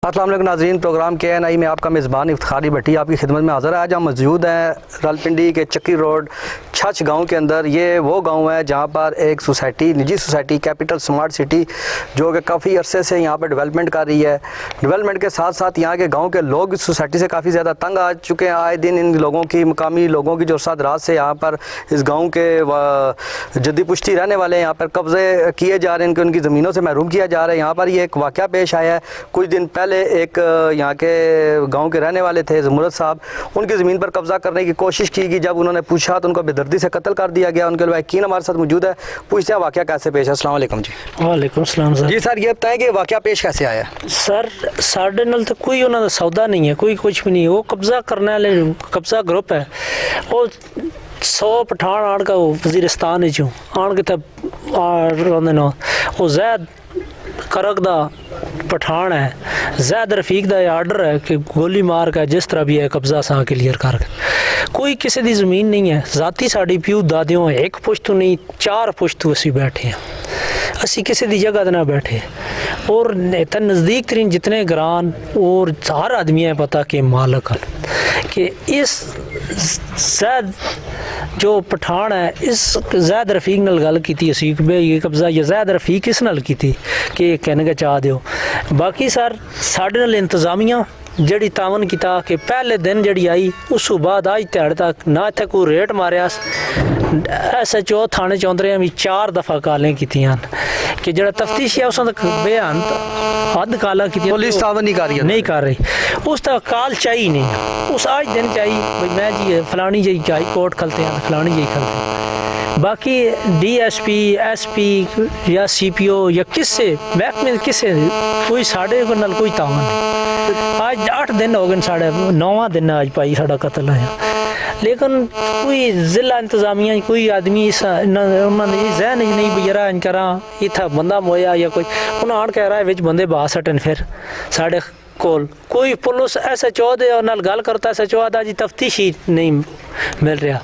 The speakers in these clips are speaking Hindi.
अस्सलाम वालेकुम नाज़रीन, प्रोग्राम KNI में आपका मेज़बान इफ्तिखारी भट्टी आपकी खिदमत में हाज़िर है। आज हम मौजूद हैं रावलपिंडी के चक्की रोड छछ गांव के अंदर। ये वो गांव है जहां पर एक सोसाइटी, निजी सोसाइटी कैपिटल स्मार्ट सिटी, जो कि काफ़ी अरसे से यहां पर डेवलपमेंट कर रही है। डेवलपमेंट के साथ साथ यहाँ के गाँव के लोग इस सोसाइटी से काफ़ी ज़्यादा तंग आ चुके हैं। आए दिन इन लोगों की, मुकामी लोगों की जो सादरात से यहाँ पर इस गाँव के जद्दी पुश्ती रहने वाले हैं, यहाँ पर कब्ज़े किए जा रहे हैं, उनकी ज़मीनों से महरूम किया जा रहा है। यहाँ पर ये एक वाक़या पेश आया है। कुछ दिन पहले एक यहाँ के गांव के रहने वाले थे ज़मुरत साहब, उनकी ज़मीन पर कब्ज़ा करने की कोशिश की गई। जब उन्होंने पूछा तो उनको बेदर्दी से कत्ल कर दिया गया। उनके वकील हमारे साथ मौजूद है, पूछते हैं वाक़या कैसे पेश है। अस्सलाम वालेकुम जी। वालेकुम सलाम सर। जी सर, ये बताएं कि वाक़या पेश कैसे आया सर साढ़े नाल तो कोई उन्होंने सौदा नहीं है, कोई कुछ भी नहीं। वो कब्ज़ा करने वाले कब्ज़ा ग्रुप है। वो 100 पठान आड़ का वजीरिस्तान चूँ आन के तब वो जैद करक दा पठान है, जैद रफीक दा आर्डर है कि गोली मार के जिस तरह भी है कब्ज़ा सा क्लियर कर। कोई किसी की ज़मीन नहीं है। ज़ाती साड़ी प्यू दादियों एक पुश्तू नहीं 4 पुश्तू असी बैठे हैं। असी किसी की जगह ना बैठे और इतना नज़दीक तरीन जितने ग्रान और हर आदमी है पता कि मालक कि इस जैद जो पठान है, इस जैद रफीक नाल गल की असी ये कब्ज़ा ये जैद रफीक इस नाल की कि कहने का चाह दियो। बाकी सर साढ़े नाल इंतजामिया जड़ी तावन किया कि पहले दिन जड़ी आई उस बाद अज ध्याड़े तक ना इत्थे कोई रेट मारिया। SHO थाने चौंतरे भी 4 दफ़ा कालें कीतियां कि जड़ा तफ्तीश है उस बेअंत हद काला की पुलिस तावन नहीं कर रही। उस तक काल चाहिए नहीं, उस आज दिन चाहिए भाई मैं जी फलानी जी हाई कोर्ट खलते हैं, फलानी जी खलते हैं। बाकी DSP SP या CPO या किससे महकमे किससे कोई साढ़े नाल कोई तावन नहीं। आज 8 दिन हो गए, साढ़े 9वां दिन आज पाई साढ़ा कत्ल आया। लेकिन कोई जिला इंतजामिया कोई आदमी उन्होंने जहन नहीं भी जरा इन करा इतना बंदा मोया या कोई उन्हें आन कह रहा है बंदे बाहर सटन। फिर साढ़े कोई पुलिस SHO दे नाल गल करता, SHO आता जी तफ्तीश ही नहीं मिल रहा,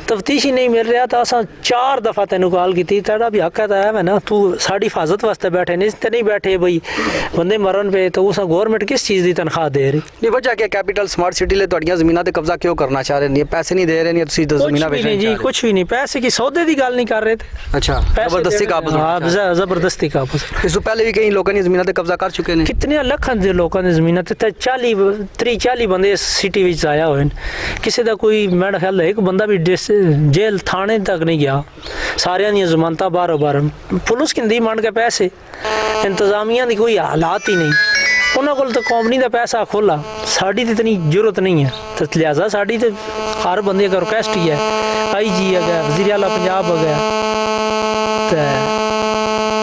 तफ्तीश ही नहीं मिल रहा। तो असा 4 दफ़ा तेन कॉल की, तेरा भी हक है मैं ना तू साड़ी हिफाजत वास्ते बैठे नहीं तो नहीं बैठे भाई बंदे मरन पे। तो उस गौरमेंट किस चीज़ की तनख्वाह दे रही नहीं? वजह क्या कैपिटल स्मार्ट सिटी ले तुहाड़ियां ज़मीनां ते कब्जा क्यों करना चाह रहे हैं? पैसे नहीं दे रहे नहीं, तुसीं ज़मीनां बेचना नहीं जी, कुछ भी नहीं। पैसे की सौदे की गल नहीं कर रहे थे। अच्छा, ज़बरदस्ती काबू? हाँ, ज़बरदस्ती काबू। इस पहले भी कई लोगों ने ज़मीनां ते कब्जा कर चुके हैं। कितने लखन के लोगों ने ज़मीनां ते 40 बंदे सिटी विच आया हुए। किसी का कोई मेरा ख्याल है एक बंदा भी जेल थाने तक नहीं गया। सारिया दी जमानत बार पुलिस किंदी मंड के पैसे, इंतजामिया की कोई हालात ही नहीं। उन्होंने को तो कौमनी का पैसा खोला, साड़ी तो इतनी जरूरत नहीं है। तो लिहाजा साड़ी तो हर बंदे का रिक्वेस्ट ही है, IG है गया, वज़ीर आला पंजाब है गया,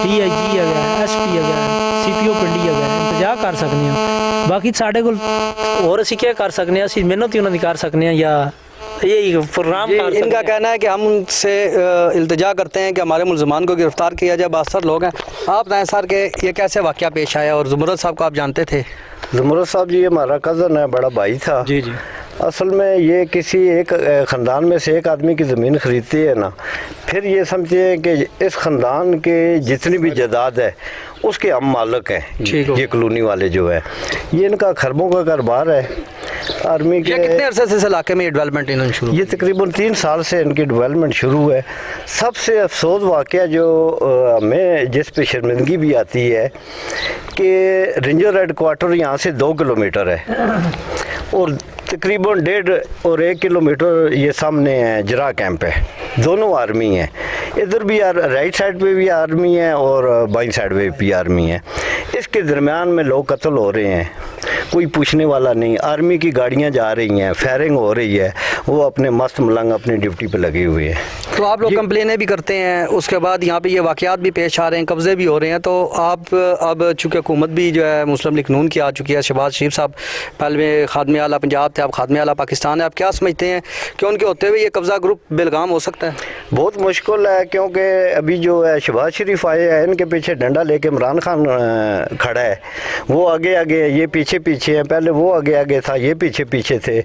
DIG है गया, SP है गया, CPO पिंडी है गया, इंतजा कर सकते हैं। बाकी साढ़े को और असी क्या कर सकते हैं? असी मेहनत ही उन्होंने कर सकते हैं या यही प्रोग्राम। इनका कहना है कि हम उनसे इल्तिजा करते हैं कि हमारे मुलजमान को गिरफ्तार किया जाए। 62 लोग हैं। आप बताएं सर कि ये कैसे वाक़या पेश आया? और ज़मुरत साहब को आप जानते थे? ज़मुरत साहब जी हमारा कज़न है, बड़ा भाई था जी। असल में ये किसी एक ख़ानदान में से एक आदमी की ज़मीन ख़रीदती है ना, फिर ये समझते हैं कि इस ख़ानदान के जितनी भी जायदाद है उसके हम मालिक हैं। ये कॉलोनी वाले जो है ये इनका खरबों का कारोबार है। आर्मी के कितने अरसे से इस इलाके में ये डेवलपमेंट इन्होंने शुरू? ये तकरीबन 3 साल से इनकी डेवलपमेंट शुरू है। सबसे अफसोस वाक़या जो हमें जिस पे शर्मिंदगी भी आती है कि रेंजर हेडक्वार्टर यहाँ से 2 किलोमीटर है और तकरीबन 1.5 और 1 किलोमीटर ये सामने है जरा कैंप है। दोनों आर्मी हैं, इधर भी राइट साइड पे भी आर्मी है और बाईं साइड पे भी आर्मी है। इसके दरमियान में लोग कत्ल हो रहे हैं, कोई पूछने वाला नहीं। आर्मी की गाड़ियां जा रही हैं, फायरिंग हो रही है, वो अपने मस्त मलंग अपनी ड्यूटी पे लगे हुए हैं। तो आप लोग कंप्लेनें भी करते हैं, उसके बाद यहाँ पे ये वाक़यात भी पेश आ रहे हैं, कब्ज़े भी हो रहे हैं। तो आप अब चूँकि हुकूमत भी जो है मुस्लिम लीग नून की आ चुकी है, शहबाज शरीफ साहब पहले खादमे आला पंजाब थे, आप खादमे आला पाकिस्तान है, आप क्या समझते हैं कि उनके होते हुए ये कब्ज़ा ग्रुप बेलगाम हो सकता है? बहुत मुश्किल है, क्योंकि अभी जो है शहबाज शरीफ आए हैं, इनके पीछे डंडा लेके इमरान खान खड़ा है। वो आगे आगे, ये पीछे पीछे है। पहले वो आगे आगे था, ये पीछे पीछे थे।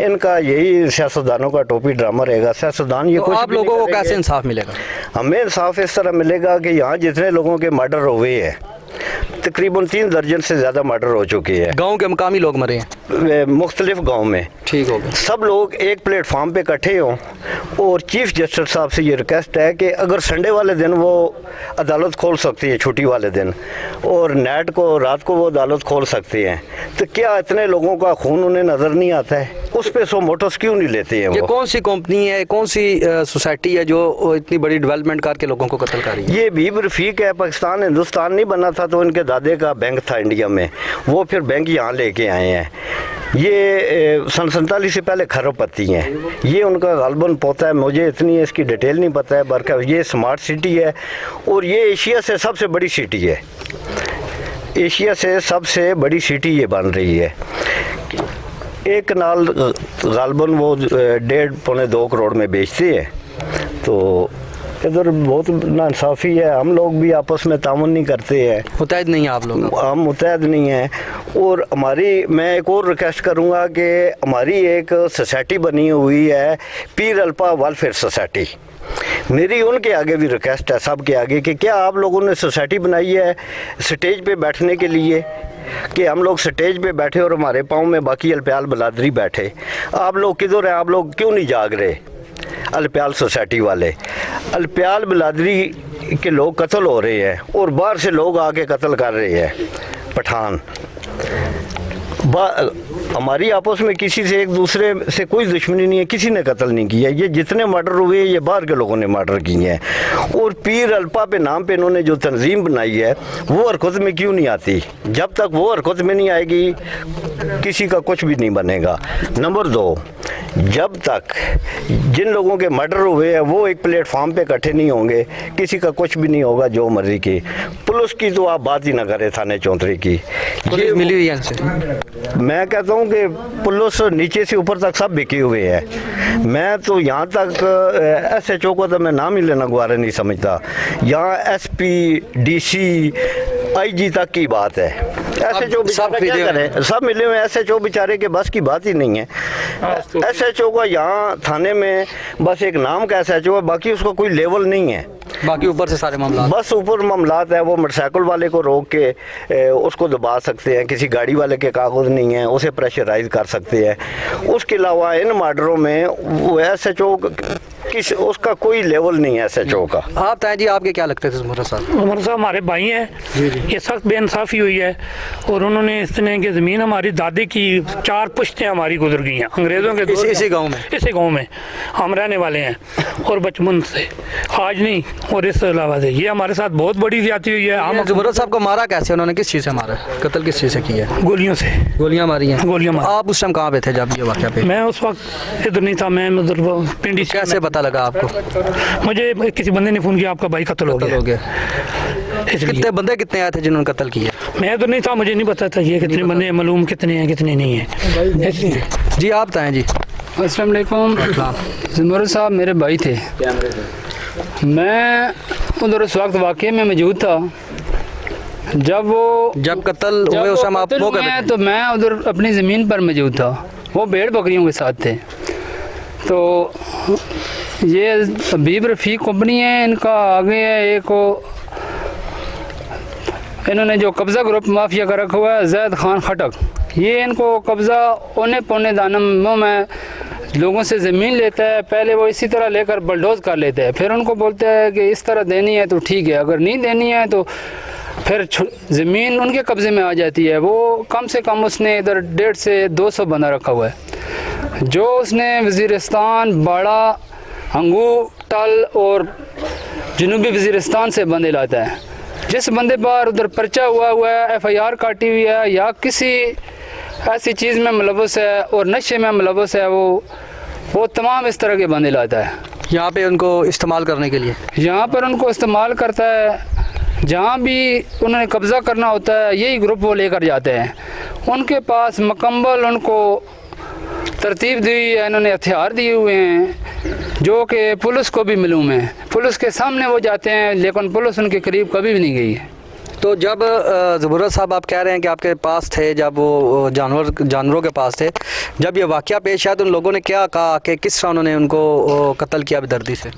इनका यही सियासतदानों का टोपी ड्रामा रहेगा। सियासतदान ये कुछ आप लोगों को कैसे इंसाफ मिलेगा? हमें इंसाफ इस तरह मिलेगा कि यहाँ जितने लोगों के मर्डर हुए हैं तकरीबन 3 दर्जन से ज़्यादा मर्डर हो चुके हैं। गांव के मकामी लोग मरे हैं? मुख्तलिफ गाँव में। ठीक हो गया। सब लोग एक प्लेटफार्म पे इकट्ठे हों और चीफ जस्टिस साहब से ये रिक्वेस्ट है कि अगर संडे वाले दिन वो अदालत खोल सकती है, छुट्टी वाले दिन, और नाइट को, रात को वो अदालत खोल सकते हैं, तो क्या इतने लोगों का खून उन्हें नज़र नहीं आता है? उस पे सो मोटर्स क्यों नहीं लेते हैं? ये वो कौन सी कंपनी है, कौन सी सोसाइटी है जो इतनी बड़ी डेवलपमेंट करके लोगों को कत्ल कर रही है? ये बीब रफीक है। पाकिस्तान हिंदुस्तान नहीं बना था तो इनके दादे का बैंक था इंडिया में, वो फिर बैंक यहाँ लेके आए हैं। ये सन 47 से पहले खरबपति हैं। ये उनका गालबन पोता है, मुझे इतनी इसकी डिटेल नहीं पता है, बरका ये स्मार्ट सिटी है और ये एशिया से सबसे बड़ी सिटी है। एशिया से सबसे बड़ी सिटी ये बन रही है। एक कनाल गालबन वो 1.5-2 करोड़ में बेचते हैं। तो इधर बहुत नाइंसाफ़ी है। हम लोग भी आपस में तामुन नहीं करते हैं, मुतहद नहीं है आप लोग? हम मुतहद नहीं हैं। और मैं एक और रिक्वेस्ट करूंगा कि हमारी एक सोसाइटी बनी हुई है, पीर अल्पा वेलफेयर सोसाइटी। मेरी उनके आगे भी रिक्वेस्ट है, सब के आगे, कि क्या आप लोगों ने सोसाइटी बनाई है स्टेज पे बैठने के लिए, कि हम लोग स्टेज पे बैठे और हमारे पाँव में बाकी अलप्याल बलादरी बैठे? आप लोग किधर हैं? आप लोग क्यों नहीं जाग रहे? अलप्याल सोसाइटी वाले, अलप्याल बिलादरी के लोग कत्ल हो रहे हैं और बाहर से लोग आके कत्ल कर रहे हैं। पठान हमारी आपस में किसी से, एक दूसरे से कोई दुश्मनी नहीं है, किसी ने कत्ल नहीं किया। ये जितने मर्डर हुए ये बाहर के लोगों ने मर्डर किए हैं। और पीर अल्पा पे नाम पे इन्होंने जो तंजीम बनाई है वो हरकत में क्यों नहीं आती? जब तक वो हरकत में नहीं आएगी किसी का कुछ भी नहीं बनेगा। नंबर 2, जब तक जिन लोगों के मर्डर हुए हैं वो एक प्लेटफार्म पे इकट्ठे नहीं होंगे, किसी का कुछ भी नहीं होगा। जो मर्जी की पुलिस की तो आप बात ही ना करें, थाने चौधरी की ये मिली हुई है इनसे। मैं कहता हूँ कि पुलिस नीचे से ऊपर तक सब बिके हुए हैं। मैं तो यहाँ तक SHO को तो मैं नाम ही लेना गवारा नहीं समझता। यहाँ SP, DC, IG तक की बात है। SHO बेचारा क्या करें? सब मिले हुए। SHO बेचारे के बस की बात ही नहीं है। SHO का यहाँ थाने में बस एक नाम का SHO है, बाकी उसका कोई लेवल नहीं है। बाकी ऊपर से सारे मामला, बस ऊपर मामलात है। वो मोटरसाइकिल वाले को रोक के उसको दबा सकते हैं, किसी गाड़ी वाले के कागज नहीं है उसे प्रेशराइज कर सकते हैं। उसके अलावा इन मर्डरों में वो SHO उसका कोई लेवल नहीं है SHO का। आप ताया जी, आपके क्या लगते थे ज़ुमरा साहब? उमर साहब हमारे भाई हैं। ये सख्त बेइंसाफ़ी हुई है और उन्होंने इस तरह की ज़मीन, हमारी दादी की 4 पुश्तें हमारी गुजर गई हैं अंग्रेज़ों के दौर। इसी गांव में? इसी गांव में हम रहने वाले हैं और बचपन से, आज नहीं। और इस अलावा से ये हमारे साथ बहुत बड़ी ज़्यादती हुई है। हम ज़ुमरा साहब को मारा कैसे? उन्होंने किस चीज़ से मारा? कत्ल किस चीज़ से किया? गोलियों से। गोलियां मारी हैं? गोलियां मारी। आप उस टाइम कहाँ पे थे जब ये वाक़या पे? मैं उस वक्त इधर नहीं था, मैं उधर पिंडी से। कैसे पता लगा आपको? मुझे किसी बंदे ने फ़ोन किया आपका भाई कत्ल हो गया। कितने बंदे कितने आए थे जिन्होंने कत्ल किया? मैं तो नहीं था, मुझे नहीं पता था ये कितने बंदे मालूम कितने हैं कितने नहीं हैं। जी आप बताएं जी। अस्सलाम वालेकुम। ज़ुमर साहब मेरे भाई थे। मैं उधर उस वक्त वाक़े में मौजूद था जब कत्ल हुए उस टाइम आप मौके पे? तो मैं उधर अपनी ज़मीन पर मौजूद था, वो भेड़ बकरियों के साथ थे। तो ये बीब रफ़ीक कंपनी है, इनका आगे है एक इन्होंने जो कब्ज़ा ग्रुप माफिया का रखा हुआ है जैद खान खटक। ये इनको कब्ज़ा औने पौने दानों में लोगों से ज़मीन लेता है। पहले वो इसी तरह लेकर बलडोज कर लेता है, फिर उनको बोलता है कि इस तरह देनी है तो ठीक है, अगर नहीं देनी है तो फिर ज़मीन उनके कब्ज़े में आ जाती है। वो कम से कम उसने इधर 150 से 200 बंदा रखा हुआ है, जो उसने वज़ीरिस्तान, बाड़ा, हंगू, टल और जनूबी वज़ीरिस्तान से बंदे लाता है। जिस बंदे पर उधर पर्चा हुआ है, FIR काटी हुई है या किसी ऐसी चीज़ में मुलव्वस है और नशे में मुलव्वस है, वो तमाम इस तरह के बंदे लाता है यहाँ पे उनको इस्तेमाल करने के लिए। यहाँ पर उनको इस्तेमाल करता है। जहाँ भी उन्हें कब्ज़ा करना होता है यही ग्रुप वो लेकर जाते हैं। उनके पास मुकम्मल उनको तरतीब दी हुई है, इन्होंने हथियार दिए हुए हैं जो कि पुलिस को भी मालूम है। पुलिस के सामने वो जाते हैं लेकिन पुलिस उनके करीब कभी भी नहीं गई है। तो जब ज़ुमरा साहब आप कह रहे हैं कि आपके पास थे, जब वो जानवरों के पास थे, जब ये वाक़या पेश आया तो उन लोगों ने क्या कहा कि किस तरह उन्होंने उनको कत्ल किया बेदर्दी से?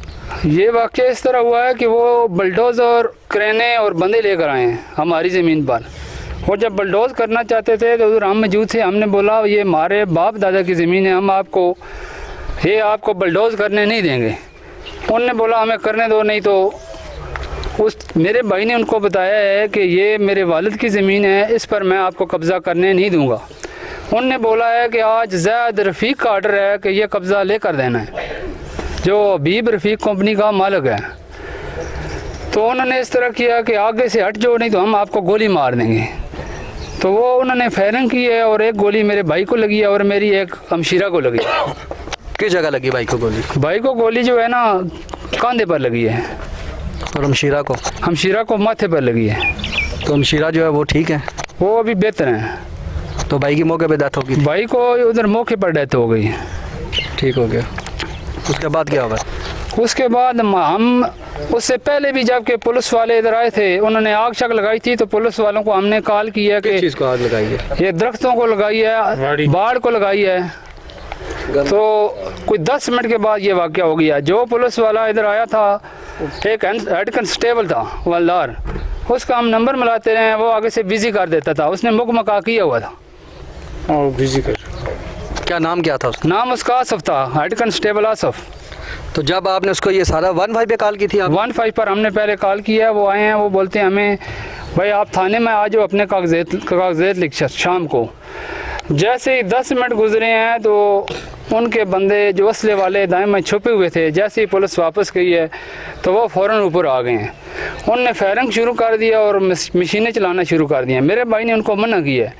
ये वाक़या इस तरह हुआ है कि वो बुलडोज़र, क्रेनें और बंदे लेकर आए हैं हमारी ज़मीन पर। वो जब बलडोज करना चाहते थे तो उधर हम मौजूद थे। हमने बोला ये हमारे बाप दादा की ज़मीन है, हम आपको बलडोज करने नहीं देंगे। उनने बोला हमें करने दो, नहीं तो मेरे भाई ने उनको बताया है कि ये मेरे वालिद की ज़मीन है, इस पर मैं आपको कब्ज़ा करने नहीं दूंगा। उनने बोला है कि आज ज़ैद रफ़ीक का आर्डर है कि ये कब्ज़ा लेकर देना है, जो हबीब रफ़ीक कंपनी का मालिक है। तो उन्होंने इस तरह किया कि आगे से हट जाओ, नहीं तो हम आपको गोली मार देंगे। तो वो उन्होंने फायरिंग की है और एक गोली मेरे भाई को लगी है और मेरी एक हमशीरा को लगी है। किस जगह लगी भाई को गोली? भाई को गोली जो है ना कंधे पर लगी है और हमशीरा को माथे पर लगी है। तो हमशीरा जो है वो ठीक है, वो अभी बेहतर हैं। तो भाई की मौके पे डेथ हो गई थी? भाई को उधर मौके पर डेथ हो गई। ठीक हो गया। उसके बाद क्या हुआ? उसके बाद हम उससे पहले भी जबकि पुलिस वाले इधर आए थे, उन्होंने आग शक लगाई थी, तो पुलिस वालों को हमने कॉल किया कि किस चीज़ को आग लगाई है? ये दरख्तों को लगाई है, बाढ़ को लगाई है। तो कोई 10 मिनट के बाद ये वाक़या हो गया। जो पुलिस वाला इधर आया था, एक हेड कांस्टेबल था हवलदार, उसका हम नंबर मिलाते रहे, वो आगे से बिजी कर देता था। उसने मुकमका किया हुआ था। बिजी कर। क्या नाम क्या था उसका? नाम उसका आसफ था, हेड कांस्टेबल आसफ। तो जब आपने उसको ये सारा 15 पे कॉल की थी आप? 15 पर हमने पहले कॉल किया। वो आए हैं, वो बोलते हैं हमें भाई आप थाने में आ जाओ, अपने कागजात लिख शाम को। जैसे ही 10 मिनट गुजरे हैं तो उनके बंदे जो असले वाले दाएं में छुपे हुए थे, जैसे ही पुलिस वापस गई है तो वो फ़ौरन ऊपर आ गए हैं। उनने फायरिंग शुरू कर दिया और मशीनें चलाना शुरू कर दिया। मेरे भाई ने उनको मना किया,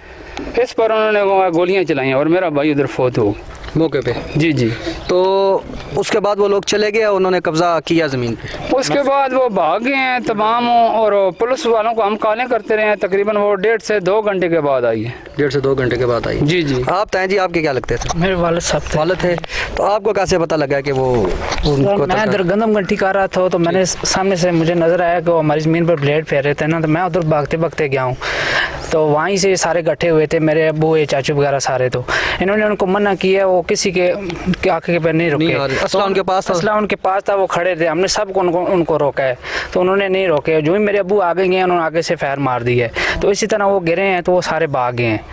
इस पर उन्होंने गोलियां चलाई और मेरा भाई उधर फौत हो मौके पे? जी जी। तो उसके बाद वो लोग चले गए, उन्होंने कब्जा किया ज़मीन पे? उसके बाद वो भाग गए हैं तमाम, और पुलिस वालों को हम कॉलें करते रहे हैं। तकरीबन वो 1.5 से 2 घंटे के बाद आई है। 1.5 से 2 घंटे के बाद आई? जी जी। आप ताए जी, आपके क्या लगते थे? मेरे वालिद साहब थे। वालिद थे। तो आपको कैसे पता लगा कि वो उनको? मैं इधर गंदम गंठी कर रहा था, तो मैंने सामने से मुझे नज़र आया कि वो हमारी ज़मीन पर ब्लेड फेर रहे थे ना, तो मैं उधर भागते भागते गया हूँ। तो वहीं से सारे इकट्ठे हुए थे, मेरे अब्बू ये चाचू वगैरह सारे। तो इन्होंने उनको मना किया, वो किसी के आंखें पे नहीं रुके। असला उनके पास था? असला उनके पास था, वो खड़े थे। हमने सबको उनको रोका है, तो उन्होंने नहीं रोके। जो ही मेरे अब्बू आगे गए, उन्होंने आगे से फायर मार दी है। तो इसी तरह वो गिरे हैं, तो वो सारे भाग गए हैं।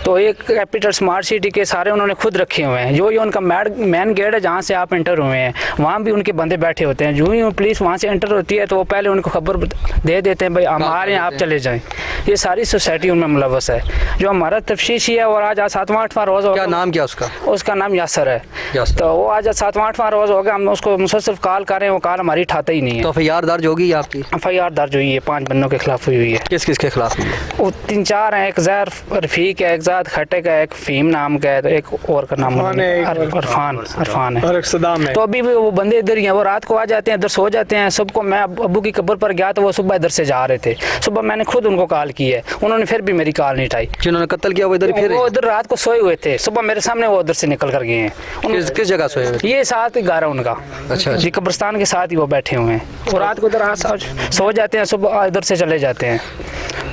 तो एक कैपिटल स्मार्ट सिटी के सारे उन्होंने खुद रखे हुए हैं। जो ये उनका मेन गेट है जहाँ से आप एंटर हुए हैं, वहाँ भी उनके बंदे बैठे होते हैं। जो ही पुलिस वहाँ से एंटर होती है तो वो पहले उनको खबर दे देते हैं, भाई हमारे यहाँ आप चले जाएं। ये सारी सोसाइटी उनमें मुलव्वस है। जो हमारा तफ्शीशी है, और आज 7वां-8वां रोज़ हो क्या गया। नाम क्या उसका? उसका नाम यासर है। यासर। तो वो आज 7वां-8वां रोज़ हो गया, हम उसको मुसलसल कॉल कर रहे हैं, वो कॉल हमारी उठाता ही नहीं है। तो FIR दर्ज होगी आपकी? FIR दर्ज हुई है, 5 बंदों के खिलाफ हुई है। किस किस के खिलाफ हुई है? वो 3-4 हैं। एक ज़ैर रफ़ीक है, एक ज़ाद खटक है, एक फ़ीम नाम का है, तो एक और का नाम अरफान है, और एक सदाम है। तो अभी भी वो बंदे इधर ही हैं। वो रात को आ जाते हैं, इधर सो जाते हैं। सबको मैं अब्बू की कब्र पर गया तो वो सुबह इधर से जा रहे थे। सुबह मैंने खुद उनको कॉल की है, उन्होंने फिर भी मेरी कॉल नहीं उठाई। जिन्होंने कत्ल किया वो इधर ही फिर? वो इधर रात को सोए हुए थे, सुबह मेरे सामने वो उधर से निकल कर गए हैं। किस जगह सोए हुए? ये साथ ही घर है उनका। अच्छा जी, कब्रिस्तान के साथ ही वो बैठे हुए हैं। वो रात को इधर सो जाते हैं, सुबह इधर से चले जाते हैं।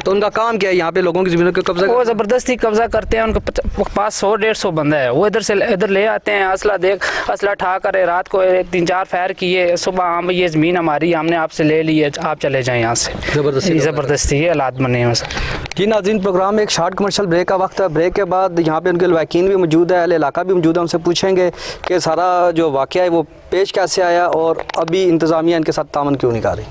तो उनका काम क्या है यहाँ पे लोगों की ज़मीनों के कब्जा? वो ज़बरदस्ती कब्जा करते हैं। उनके पास 100-150 बंदा है। वो इधर से इधर ले आते हैं, असला ठा कर रात को 3-4 फायर किए। सुबह हम ये ज़मीन हमारी, हमने आपसे ले ली है, आप चले जाएं यहाँ से। ज़बरदस्ती ये हालात बने हुए सर। जी नाज़रीन, प्रोग्राम एक शार्ट कमर्शियल ब्रेक का वक्त है। ब्रेक के बाद यहाँ पे उनके लवाकिन भी मौजूद है, अहले इलाका भी मौजूद है। उनसे पूछेंगे कि सारा जो वाक़या है वो पेश कैसे आया और अभी इंतज़ामिया इनके साथ तामन क्यों नहीं कर रही।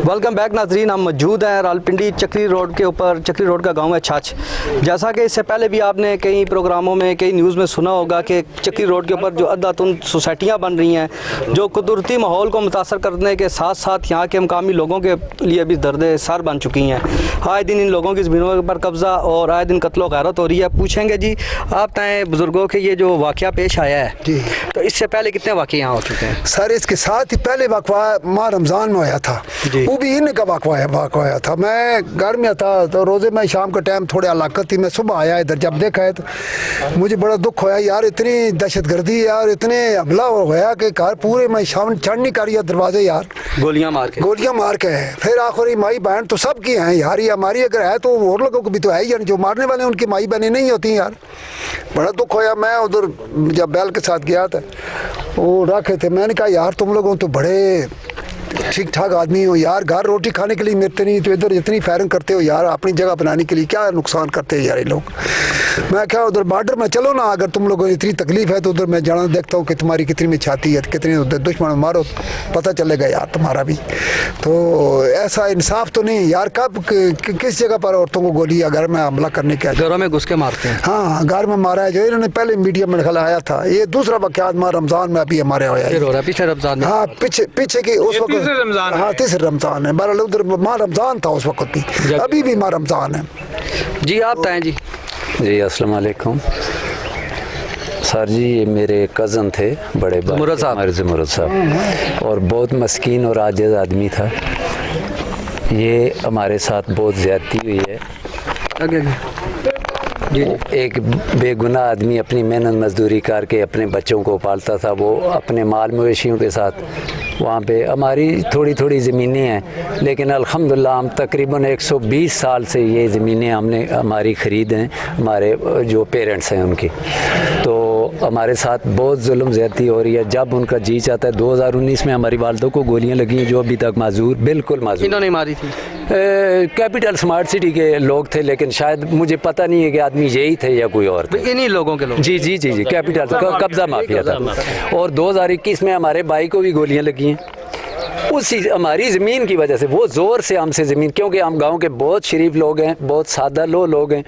वेलकम बैक नाजरीन, हम मौजूद हैं रावलपिंडी चक्री रोड के ऊपर। चक्री रोड का गांव है छछ। जैसा कि इससे पहले भी आपने कई प्रोग्रामों में, कई न्यूज़ में सुना होगा कि चक्री रोड के ऊपर जो अद्धातुन सोसाइटियां बन रही हैं, जो कुदरती माहौल को मुतासर करने के साथ साथ यहाँ के मकामी लोगों के लिए भी दर्द सर बन चुकी हैं। आए दिन इन लोगों की ज़मीनों पर कब्ज़ा और आए दिन कत्लो गैरत हो रही है। पूछेंगे जी आप तय बुज़ुर्गों के, ये जो वाक़या पेश आया है जी, तो इससे पहले कितने वाक़े यहाँ हो चुके हैं? सर इसके साथ ही पहले वक़्वा माह रमज़ान में आया था। जी। वो भी इन्हीं का वाकवाया था। मैं घर में था तो रोज़े में शाम का टाइम थोड़ी हलाकत थी, मैं सुबह आया इधर, जब देखा है तो मुझे बड़ा दुख होया यार, इतनी दहशतगर्दी यार, इतने हमला हो गया कि घर पूरे में छान नहीं कर दरवाजे यार, गोलियां मार के है। फिर आखिरी माई बहन तो सबकी हैं यार, ये हमारी अगर है तो और लोगों को भी तो है ही, जो मारने वाले उनकी माई बहनें नहीं होती यार। बड़ा दुख होया। मैं उधर जब बैल के साथ गया था वो रखे थे, मैंने कहा यार तुम लोगों तो बड़े ठीक ठाक आदमी हो यार, घर रोटी खाने के लिए मिलते नहीं तो इधर इतनी फायरिंग करते हो यार, अपनी जगह बनाने के लिए क्या नुकसान करते हैं यार ये लोग। मैं क्या उधर बॉर्डर में चलो ना, अगर तुम लोगों को इतनी तकलीफ है तो उधर मैं जाना देखता हूँ कि तुम्हारी कितनी में छाती है, कितनी उधर दुश्मन मारो पता चलेगा यार तुम्हारा भी। तो ऐसा इंसाफ तो नहीं यार, कब किस जगह पर औरतों को गोली या घर में हमला करने के, घरों में घुस के मारते हैं। हाँ घर में मारा है, जो इन्होंने पहले मीडिया में आया था। ये दूसरा वाक़यात मार रमज़ान में अभी हमारे होया, पिछले रमज़ान में, हाँ पीछे की उस वक्त, हाँ तीसरे रमज़ान है, बहरहाल उधर माह रमज़ान था उस वक्त भी, अभी भी माह रमज़ान है। जी आप बताएं जी। जी अस्सलाम वालेकुम सर जी, ये मेरे कज़न थे बड़े ज़मुरद साहब, हमारे ज़मुरद साहब, और बहुत मस्कीन और आजिज़ आदमी था। ये हमारे साथ बहुत ज़्यादती हुई है। जी एक बेगुनाह आदमी अपनी मेहनत मजदूरी करके अपने बच्चों को पालता था, वो अपने माल मवेशियों के साथ वहाँ पे। हमारी थोड़ी थोड़ी ज़मीनें हैं, लेकिन अल्हम्दुलिल्लाह हम तकरीबन 120 साल से ये ज़मीनें हमने हमारी ख़रीद हैं, हमारे जो पेरेंट्स हैं उनकी। तो हमारे साथ बहुत जुल्म ज़्यादती हो रही है। जब उनका जी चाहता है, 2019 में हमारी वालदों को गोलियाँ लगी हैं जो अभी तक माजूर, बिल्कुल माजूर। इन्होंने मारी थी? कैपिटल स्मार्ट सिटी के लोग थे, लेकिन शायद मुझे पता नहीं है कि आदमी यही थे या कोई और थे। इन्हीं लोगों के लोग? जी जी जी जी, कैपिटल कब्जा माफिया था। और 2021 में हमारे भाई को भी गोलियां लगी हैं उसी हमारी ज़मीन की वजह से। वो ज़ोर से हमसे ज़मीन, क्योंकि हम गांव के बहुत शरीफ लोग हैं, बहुत सादा लोग हैं,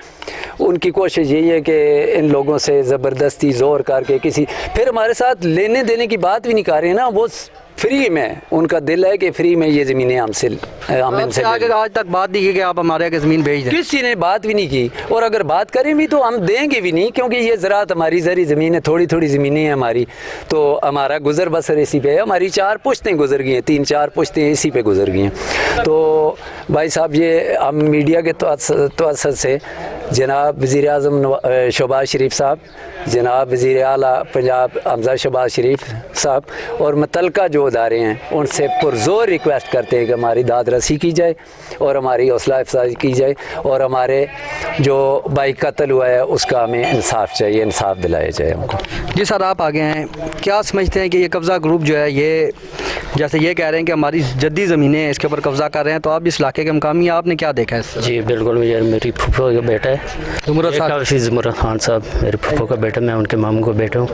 उनकी कोशिश यही है कि इन लोगों से ज़बरदस्ती ज़ोर करके किसी, फिर हमारे साथ लेने देने की बात भी नहीं कर रहे हैं ना, वो फ्री में, उनका दिल है कि फ्री में ये ज़मीनें हमसे आगे आज तक बात नहीं की कि आप हमारे आगे ज़मीन भेज दें? किसी ने बात भी नहीं की, और अगर बात करें भी तो हम देंगे भी नहीं, क्योंकि ये ज़रात हमारी ज़री ज़मीन है, थोड़ी थोड़ी ज़मीनें हैं हमारी, तो हमारा गुज़र बसर इसी पे है। हमारी 4 पुश्तें गुजर गई हैं, 3-4 पुश्तें इसी पे गुजर गई हैं। तो भाई साहब, ये हम मीडिया के तवस्सुत से जनाब वज़ीर आज़म शहबाज शरीफ साहब, जनाब वज़ीर आला पंजाब हमज़ा शहबाज शरीफ साहब और मुतल्लिका जो अदारे हैं उनसे पुरज़ोर रिक्वेस्ट करते हैं कि हमारी दाद रसी की जाए और हमारी हौसला अफजाई की जाए, और हमारे जो भाई कत्ल हुआ है उसका हमें इंसाफ चाहिए, इंसाफ दिलाया जाए हमको। जी सर, आप आगे हैं, क्या समझते हैं कि ये कब्ज़ा ग्रुप जो है, ये जैसे ये कह रहे हैं कि हमारी जद्दी ज़मीनें इसके ऊपर कब्ज़ा कर रहे हैं, तो आप इस इलाके के मुकामी, आपने क्या देखा है? जी बिल्कुल, ये मेरी फूफो का बेटा है ज़मुरद खान साहब, मेरे फूफो का बेटा, मैं उनके मामू को बेटा हूँ।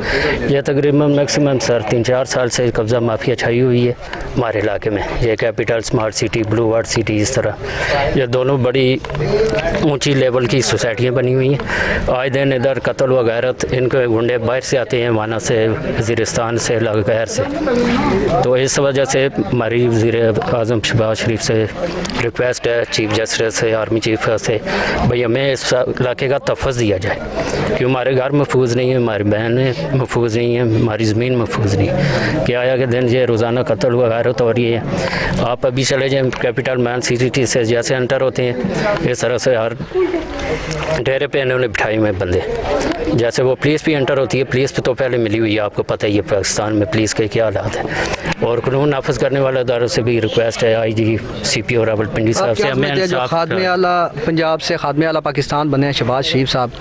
यह तकरीबन मैक्सिमम सर 3-4 साल से कब्ज़ा माफिया छाई हुई है हमारे इलाके में। ये capital smart city, blue ward city, इस तरह ये दोनों बड़ी ऊंची लेवल की सोसाइटियाँ बनी हुई हैं। आए दिन इधर कत्ल व गैरत, इनके गुंडे बाहर से आते हैं, वाना से, वज़ीरिस्तान से, गैर से। तो इस वजह से हमारी वज़ीर आज़म शहबाज शरीफ से रिक्वेस्ट है, चीफ जस्टिस से, आर्मी चीफ से, भाई हमें इस इलाके का तहफ़्फ़ुज़ दिया जाए, कि हमारे घर महफूज नहीं है, हमारी बहनें महफूज नहीं है, हमारी ज़मीन महफूज नहीं। कि आया कि दिन ये रोज़ाना कत्ल हुआ गैरत हो रही है। आप अभी चले जाएँ कैपिटल मैन सिटी से जैसे एंटर होते हैं, इस तरह से हर डेरे पे इन्होंने बिठाई में बंदे, जैसे वो पुलिस भी एंटर होती है, पुलिस पे तो पहले मिली हुई है, आपको पता ही है पाकिस्तान में पुलिस के क्या हालात हैं। और कानून नाफिज करने वाले इदारों से भी रिक्वेस्ट है, IG CPO रावलपिंडी साहब से, हमें इंसाफ। खादमे आला पंजाब से खादमे आला पाकिस्तान बने हैं शहबाज शरीफ साहब,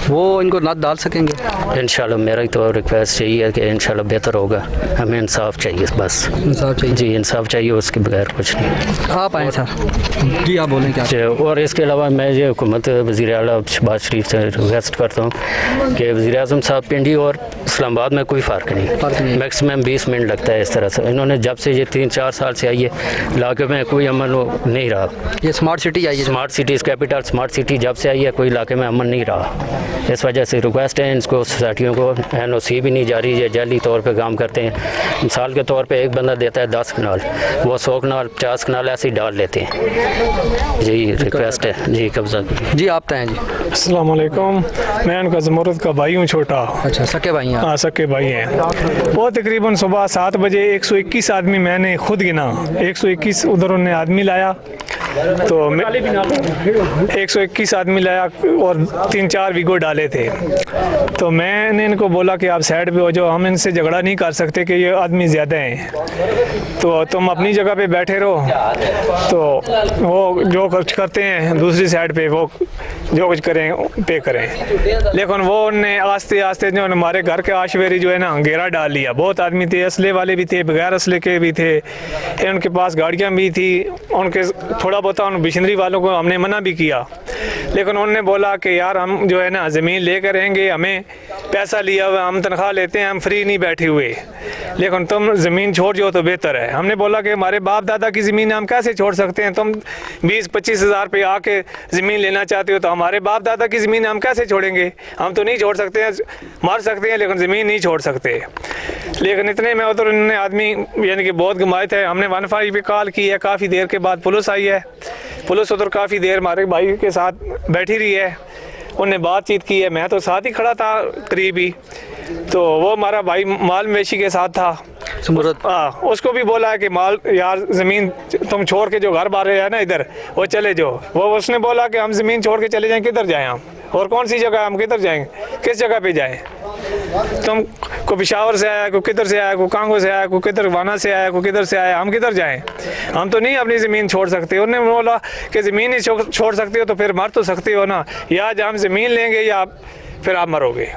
वो इनको नत डाल सकेंगे? इंशाल्लाह मेरा तो रिक्वेस्ट यही है कि इंशाल्लाह बेहतर होगा, हमें इंसाफ चाहिए बस। इंसाफ चाहिए? जी इंसाफ चाहिए, उसके बगैर कुछ नहीं। आप आए सर? जी आप बोलें क्या? और इसके अलावा मैं ये हुकूमत वज़ीर आला शहबाज शरीफ से रिक्वेस्ट करता हूँ कि वज़ीर आज़म साहब, पिंडी और इस्लामाबाद में कोई फ़र्क नहीं, मैक्सिमम 20 मिनट लगता है इस तरह से। इन्होंने जब से ये 3-4 साल से आई है, इलाके में कोई अमन नहीं रहा। ये स्मार्ट सिटी आई है, smart city, capital smart city जब से आई है, कोई इलाके में अमन नहीं रहा। इस वजह से रिक्वेस्ट है इनको, सोसाइटियों को NOC भी नहीं जारी है, जाली तौर पे काम करते हैं। मिसाल के तौर पे एक बंदा देता है 10 कनाल, वो 100 कनाल 50 कनाल ऐसे ही डाल लेते हैं। जी रिक्वेस्ट है जी, कब्जा। जी आप तय हैं जी। अस्सलाम वालेकुम। मैं उनका ज़मुरद का भाई हूँ, छोटा। अच्छा, सके भाई हैं? हाँ, सके भाई हैं। वो तकरीबन सुबह 7 बजे 121 आदमी मैंने खुद गिना, 121 उधर उन्होंने आदमी लाया, तो 121 आदमी लाया और 3-4 वीगो डाले थे। तो मैंने इनको बोला कि आप साइड पे हो जाओ, हम इनसे झगड़ा नहीं कर सकते कि ये आदमी ज़्यादा हैं, तो तुम अपनी जगह पे बैठे रहो। तो वो जो कुछ करते हैं दूसरी साइड पे, वो जो कुछ करें पे करें। लेकिन वो उनने आस्ते आस्ते जो हमारे घर के आशवेरी जो है ना घेरा डाल लिया। बहुत आदमी थे, असले वाले भी थे, बगैर असले के भी थे, उनके पास गाड़ियाँ भी थी। उनके थोड़ा बहुत उन मिशनरी वालों को हमने मना भी किया, लेकिन उन्होंने बोला कि यार हम जो है ना ज़मीन लेकर रहेंगे, हमें पैसा लिया हुआ, हम तनख्वाह लेते हैं, हम फ्री नहीं बैठे हुए, लेकिन तुम ज़मीन छोड़ जाओ तो बेहतर है। हमने बोला कि हमारे बाप दादा की ज़मीन हम कैसे छोड़ सकते हैं? तुम 20-25 हज़ार पे आके ज़मीन लेना चाहते हो, तो हमारे बाप दादा की ज़मीन हम कैसे छोड़ेंगे? हम तो नहीं छोड़ सकते हैं, मार सकते हैं लेकिन ज़मीन नहीं छोड़ सकते। लेकिन इतने में उधर उन्होंने आदमी यानी कि बहुत घुमाए थे। हमने 1-5 पे कॉल की है, काफ़ी देर के बाद पुलिस आई है। पुलिस उधर काफ़ी देर हमारे भाई के साथ बैठी रही है, उनने बातचीत की है। मैं तो साथ ही खड़ा था करीब ही, तो वो हमारा भाई माल मवेशी के साथ था। हाँ, उसको भी बोला है कि माल यार ज़मीन तुम छोड़ के जो घर बार है ना इधर, वो चले जाओ। वो उसने बोला कि हम ज़मीन छोड़ के चले जाएं, किधर जाएं हम? और कौन सी जगह हम किधर जाएंगे? किस जगह पे जाएं? तुम को पेशावर से आया, को किधर से आया, को कांगो से आया, को किधर वाना से आया, को किधर से आया, हम किधर जाएं? हम तो नहीं अपनी ज़मीन छोड़ सकते। उन्होंने बोला कि ज़मीन ही छोड़ सकते हो तो फिर मर तो सकते हो ना, या हम ज़मीन लेंगे या फिर आप मरोगे।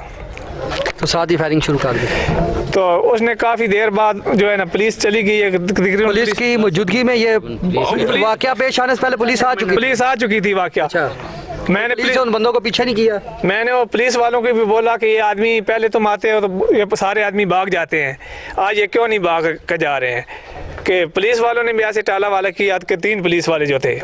तो साथ ही फायरिंग शुरू कर दी। तो उसने काफ़ी देर बाद जो है ना पुलिस चली गई है। पुलिस की मौजूदगी में ये वाकया पेश आने से पहले पुलिस आ चुकी थी वाकया। अच्छा। मैंने पुलिस उन बंदों को पीछे नहीं किया? मैंने वो पुलिस वालों को भी बोला कि ये आदमी पहले तुम आते हो तो ये सारे आदमी भाग जाते हैं, आज ये क्यों नहीं भाग कर जा रहे हैं? कि पुलिस वालों ने भी ऐसे टाला वाला किया कि 3 पुलिस वाले जो थे